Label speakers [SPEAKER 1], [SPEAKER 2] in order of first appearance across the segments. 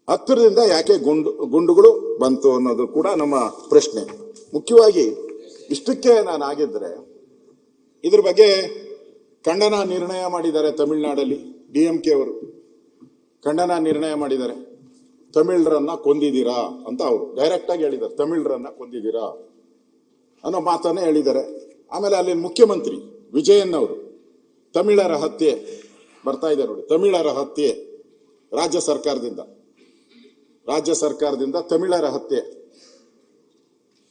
[SPEAKER 1] ಹತ್ತಿರದಿಂದ ಯಾಕೆ ಗುಂಡುಗಳು ಬಂತು ಅನ್ನೋದು ಕೂಡ ನಮ್ಮ ಪ್ರಶ್ನೆ. ಮುಖ್ಯವಾಗಿ ಇಷ್ಟಕ್ಕೆ ನಾನು ಆಗಿದ್ರೆ ಇದ್ರ ಬಗ್ಗೆ ಖಂಡನ ನಿರ್ಣಯ ಮಾಡಿದ್ದಾರೆ. ತಮಿಳುನಾಡಲ್ಲಿ DMK ಅವರು ಖಂಡನ ನಿರ್ಣಯ ಮಾಡಿದ್ದಾರೆ. ತಮಿಳರನ್ನ ಕೊಂದಿದ್ದೀರಾ ಅಂತ ಅವರು ಡೈರೆಕ್ಟ್ ಆಗಿ ಹೇಳಿದ್ದಾರೆ. ತಮಿಳರನ್ನ ಕೊಂದಿದ್ದೀರಾ ಅನ್ನೋ ಮಾತನ್ನ ಹೇಳಿದ್ದಾರೆ. ಆಮೇಲೆ ಅಲ್ಲಿನ ಮುಖ್ಯಮಂತ್ರಿ ವಿಜಯನ್ ಅವರು ತಮಿಳರ ಹತ್ಯೆ ಬರ್ತಾ ಇದೆ ನೋಡಿ, ತಮಿಳರ ಹತ್ಯೆ ರಾಜ್ಯ ಸರ್ಕಾರದಿಂದ ತಮಿಳರ ಹತ್ಯೆ.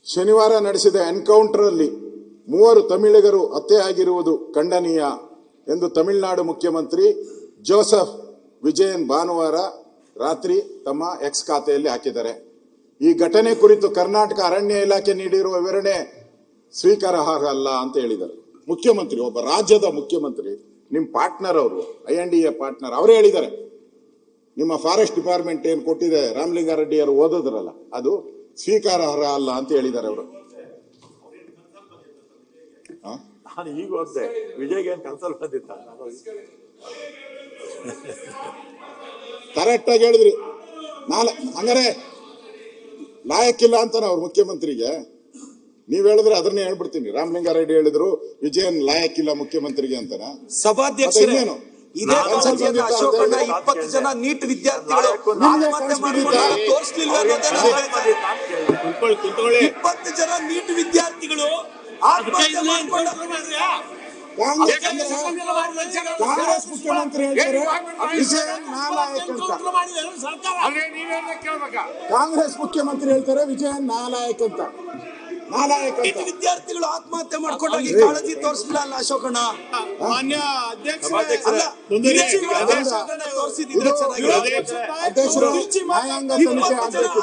[SPEAKER 1] ಶನಿವಾರ ನಡೆಸಿದ ಎನ್ಕೌಂಟರ್ ಅಲ್ಲಿ 3 ತಮಿಳಿಗರು ಹತ್ಯೆ ಆಗಿರುವುದು ಖಂಡನೀಯ ಎಂದು ತಮಿಳುನಾಡು ಮುಖ್ಯಮಂತ್ರಿ ಜೋಸೆಫ್ ವಿಜಯನ್ ಭಾನುವಾರ ರಾತ್ರಿ ತಮ್ಮ ಎಕ್ಸ್ ಖಾತೆಯಲ್ಲಿ ಹಾಕಿದ್ದಾರೆ. ಈ ಘಟನೆ ಕುರಿತು ಕರ್ನಾಟಕ ಅರಣ್ಯ ಇಲಾಖೆ ನೀಡಿರುವ ವಿವರಣೆ ಸ್ವೀಕಾರಾರ್ಹ ಅಲ್ಲ ಅಂತ ಹೇಳಿದ್ದಾರೆ. ಮುಖ್ಯಮಂತ್ರಿ, ಒಬ್ಬ ರಾಜ್ಯದ ಮುಖ್ಯಮಂತ್ರಿ, ನಿಮ್ಮ ಪಾರ್ಟ್ನರ್ ಅವರು, INDA ಪಾರ್ಟ್ನರ್, ಅವರೇ ಹೇಳಿದ್ದಾರೆ ನಿಮ್ಮ ಫಾರೆಸ್ಟ್ ಡಿಪಾರ್ಟ್ಮೆಂಟ್ ಏನು ಕೊಟ್ಟಿದೆ ರಾಮಲಿಂಗಾರೆಡ್ಡಿ ಅವರು ಓದಿದ್ರಲ್ಲ ಅದು ಸ್ವೀಕಾರಾರ್ಹ ಅಲ್ಲ ಅಂತ ಹೇಳಿದ್ದಾರೆ ಅವರು.
[SPEAKER 2] ನಾನು ಈಗ ಓದ್ದೆ, ವಿಜಯ್ಗೆ ಏನು ಕನ್ಸಲ್ ಬಂದಿತ್ತ?
[SPEAKER 1] ಕರೆಕ್ಟ್ ಆಗಿ ಹೇಳಿದ್ರಿ. ಹಂಗಾರೆ ಲಾಯಕ್ಕಿಲ್ಲ ಅಂತಾನೆ ಅವ್ರ ಮುಖ್ಯಮಂತ್ರಿಗೆ. ನೀವ್ ಹೇಳಿದ್ರೆ ಅದನ್ನೇ ಹೇಳ್ಬಿಡ್ತೀನಿ. ರಾಮಲಿಂಗಾರೆಡ್ಡಿ ಹೇಳಿದ್ರು ವಿಜಯನ್ ಲಾಯಕ್ಕಿಲ್ಲ ಮುಖ್ಯಮಂತ್ರಿಗೆ ಅಂತಾನ.
[SPEAKER 3] ಸಭಾಧ್ಯಕ್ಷರೇ, ಇದೇ ಅಶೋಕಣ್ಣ 20 ಜನ ನೀಟ್ ವಿದ್ಯಾರ್ಥಿಗಳು 20 ಜನ ನೀಟ್ ವಿದ್ಯಾರ್ಥಿಗಳು
[SPEAKER 1] ಕಾಂಗ್ರೆಸ್ ಮುಖ್ಯಮಂತ್ರಿ ಹೇಳ್ತಾರೆ ವಿಜಯನ್ ನಾಲಾಯಕ್ ಅಂತ. ಕಾಂಗ್ರೆಸ್ ಮುಖ್ಯಮಂತ್ರಿ ಹೇಳ್ತಾರೆ ವಿಜಯನ್ ನಾಲಾಯಕ್ ಅಂತ.
[SPEAKER 3] ವಿದ್ಯಾರ್ಥಿಗಳು ಆತ್ಮಹತ್ಯೆ ಮಾಡ್ಕೊಂಡಾಗ ಕಾಳಜಿ ತೋರಿಸಲಿಲ್ಲ ಅಲ್ಲ ಅಶೋಕಣ್ಣ?
[SPEAKER 2] ಮಾನ್ಯ
[SPEAKER 1] ಅಧ್ಯಕ್ಷರು ನ್ಯಾಯಾಂಗ ತನಿಖೆ ಆಗಬೇಕು.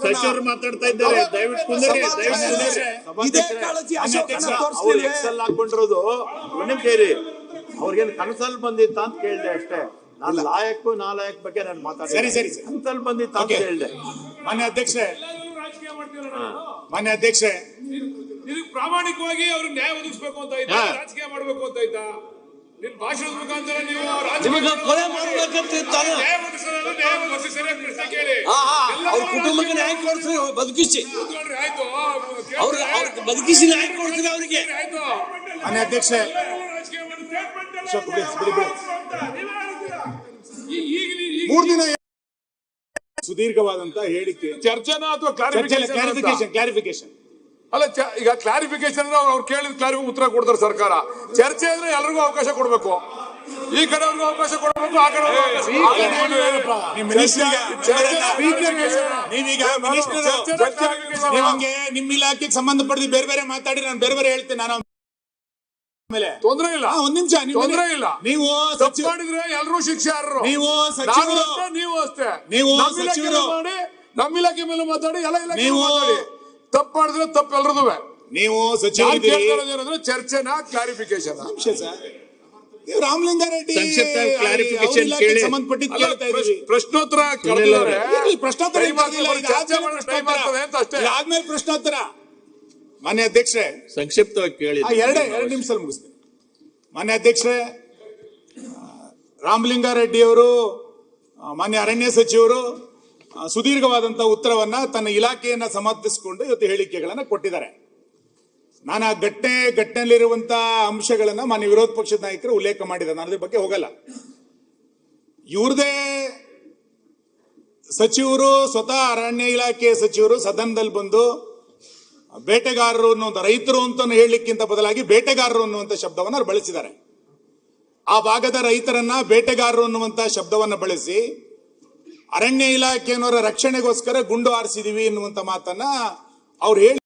[SPEAKER 2] ಸಚಿವರು ಮಾತಾಡ್ತಾ ಇದ್ದಾರೆ, ದಯವಿಟ್ಟು ಇದೇ ಕಾಳಜಿ ಹಾಕೊಂಡಿರೋದು. ಅವ್ರಿಗೇನು ಕನಸಲ್ ಬಂದಿತ್ತ ಅಂತ ಕೇಳಿದೆ ಅಷ್ಟೇ. ನಾನು ನಾಲಾಯಕ್ ಬಗ್ಗೆ ನಾನು ಮಾತಾಡ್ತೀನಿ. ಕನಸಲ್ ಬಂದಿತ್ತ ಅಂತ ಕೇಳಿದೆ.
[SPEAKER 4] ಮಾನ್ಯ ಅಧ್ಯಕ್ಷೆ ಪ್ರಾಮಾಣಿಕವಾಗಿ ಅವ್ರಿಗೆ ನ್ಯಾಯ ಒದಗಿಸ್ಬೇಕು ಅಂತ ಇದ್ದ, ರಾಜಕೀಯ ಮಾಡ್ಬೇಕು ಅಂತ ಇದ್ದ. ನಿಮ್ ಭಾಷಣದ ಮುಖಾಂತರ ನೀವು
[SPEAKER 3] ಕೊಲೆ ಮಾಡ್ಬೇಕಂತ
[SPEAKER 4] ನ್ಯಾಯ ಒದಗಿಸಿ ಸರಿಯಾಗಿ ಪ್ರಶ್ನೆ ಕೇಳಿ.
[SPEAKER 3] ಅವ್ರ ಕುಟುಂಬಕ್ಕೆ ನ್ಯಾಯ ಕೊಡಿಸಿ ಬದುಕಿಸಿ,
[SPEAKER 4] ಆಯ್ತು,
[SPEAKER 3] ಅವ್ರಿಗೆ ಬದುಕಿಸಿ ನ್ಯಾಯ ಕೊಡಿಸಿದ್ರೆ ಅವರಿಗೆ.
[SPEAKER 4] ಆಯ್ತು.
[SPEAKER 1] ಮಾನ್ಯ ಅಧ್ಯಕ್ಷೆ, ಮೂರು ದಿನ ಸುದೀರ್ಘವಾದಂತ ಹೇಳಿಕೆ,
[SPEAKER 4] ಚರ್ಚೆನ ಅಥವಾ
[SPEAKER 1] ಕ್ಲಾರಿಫಿಕೇಶನ್
[SPEAKER 4] ಅಲ್ಲ. ಈಗ ಕ್ಲಾರಿಫಿಕೇಶನ್ ಅವ್ರು ಕೇಳಿದ ಕ್ಲಾರಿಫಿಕೇಶನ್ ಉತ್ತರ ಕೊಡ್ತಾರೆ ಸರ್ಕಾರ. ಚರ್ಚೆ ಅಂದ್ರೆ ಎಲ್ರಿಗೂ ಅವಕಾಶ ಕೊಡ್ಬೇಕು. ಈ ಕಡೆ ಅವ್ರಿಗೂ ಅವಕಾಶ ಕೊಡ್ಬೇಕು, ಆ ಕಡೆ
[SPEAKER 1] ನಿಮ್ಮ ಇಲಾಖೆಗೆ ಸಂಬಂಧಪಟ್ಟ ಬೇರೆ ಬೇರೆ ಮಾತಾಡಿ ನಾನು ಬೇರೆ ಬೇರೆ ಹೇಳ್ತೇನೆ. ನಾನು
[SPEAKER 4] ತೊಂದ್ರೆ ಇಲ್ಲ,
[SPEAKER 1] ಒಂದ್ ನಿಮಿಷ,
[SPEAKER 4] ತೊಂದ್ರೆ ಇಲ್ಲ.
[SPEAKER 1] ನೀವು
[SPEAKER 4] ಮಾಡಿದ್ರೆ ಎಲ್ಲರೂ ಶಿಕ್ಷಾರ್ಹರು,
[SPEAKER 1] ನೀವು ಸಚಿವರು,
[SPEAKER 4] ನೀವು ಅಷ್ಟೇ.
[SPEAKER 1] ನೀವು ಸಚಿವರು
[SPEAKER 4] ಮಾಡಿ ನಮ್ಮ ಇಲಾಖೆ ಮೇಲೆ ಮಾತಾಡಿ, ಎಲ್ಲ ಇಲಾಖೆ ಮಾತಾಡಿ. ತಪ್ಪು ಮಾಡಿದ್ರೆ ತಪ್ಪು ಎಲ್ರದು. ನೀವು ಸಚಿವರು ಚರ್ಚೆನ ಕ್ಲಾರಿಫಿಕೇಶನ್
[SPEAKER 1] ರಾಮಲಿಂಗಾರೆಡ್ಡಿ ಸಂಬಂಧಪಟ್ಟಿದ್ದು ಕೇಳ್ತಾ ಇದ್ದೀವಿ.
[SPEAKER 4] ಪ್ರಶ್ನೋತ್ತರ ಕರೆದಿದ್ದಾರೆ.
[SPEAKER 1] ಪ್ರಶ್ನೋತ್ತರ ಆದ್ಮೇಲೆ ಪ್ರಶ್ನೋತ್ತರ. ಮಾನ್ಯ ಅಧ್ಯಕ್ಷರೇ,
[SPEAKER 2] ಸಂಕ್ಷಿಪ್ತವಾಗಿ ಕೇಳಿ.
[SPEAKER 1] ಎರಡು ನಿಮಿಷ ಮುಗಿಸ್ತೇನೆ. ಮಾನ್ಯ ಅಧ್ಯಕ್ಷರೇ, ರಾಮಲಿಂಗಾರೆಡ್ಡಿ ಅವರು ಮಾನ್ಯ ಅರಣ್ಯ ಸಚಿವರು ಸುದೀರ್ಘವಾದಂತಹ ಉತ್ತರವನ್ನ ತನ್ನ ಇಲಾಖೆಯನ್ನ ಸಮರ್ಥಿಸಿಕೊಂಡು ಇವತ್ತು ಹೇಳಿಕೆಗಳನ್ನ ಕೊಟ್ಟಿದ್ದಾರೆ. ನಾನು ಆ ಘಟನೆಯಲ್ಲಿರುವಂತಹ ಅಂಶಗಳನ್ನ ಮಾನ್ಯ ವಿರೋಧ ಪಕ್ಷದ ನಾಯಕರು ಉಲ್ಲೇಖ ಮಾಡಿದ್ದಾರೆ. ನಾನು ಅದ್ರ ಬಗ್ಗೆ ಹೋಗಲ್ಲ. ಇವ್ರದೇ ಸಚಿವರು, ಸ್ವತಃ ಅರಣ್ಯ ಇಲಾಖೆ ಸಚಿವರು ಸದನದಲ್ಲಿ ಬಂದು ಬೇಟೆಗಾರರು ಅನ್ನುವಂಥ, ರೈತರು ಅಂತ ಹೇಳಲಿಕ್ಕಿಂತ ಬದಲಾಗಿ ಬೇಟೆಗಾರರು ಅನ್ನುವಂಥ ಶಬ್ದವನ್ನ ಬಳಸಿದ್ದಾರೆ. ಆ ಭಾಗದ ರೈತರನ್ನ ಬೇಟೆಗಾರರು ಅನ್ನುವಂಥ ಶಬ್ದವನ್ನ ಬಳಸಿ ಅರಣ್ಯ ಇಲಾಖೆಯವರ ರಕ್ಷಣೆಗೋಸ್ಕರ ಗುಂಡು ಹಾರಿಸಿದೀವಿ ಎನ್ನುವಂತ ಮಾತನ್ನ ಅವ್ರು ಹೇಳಿ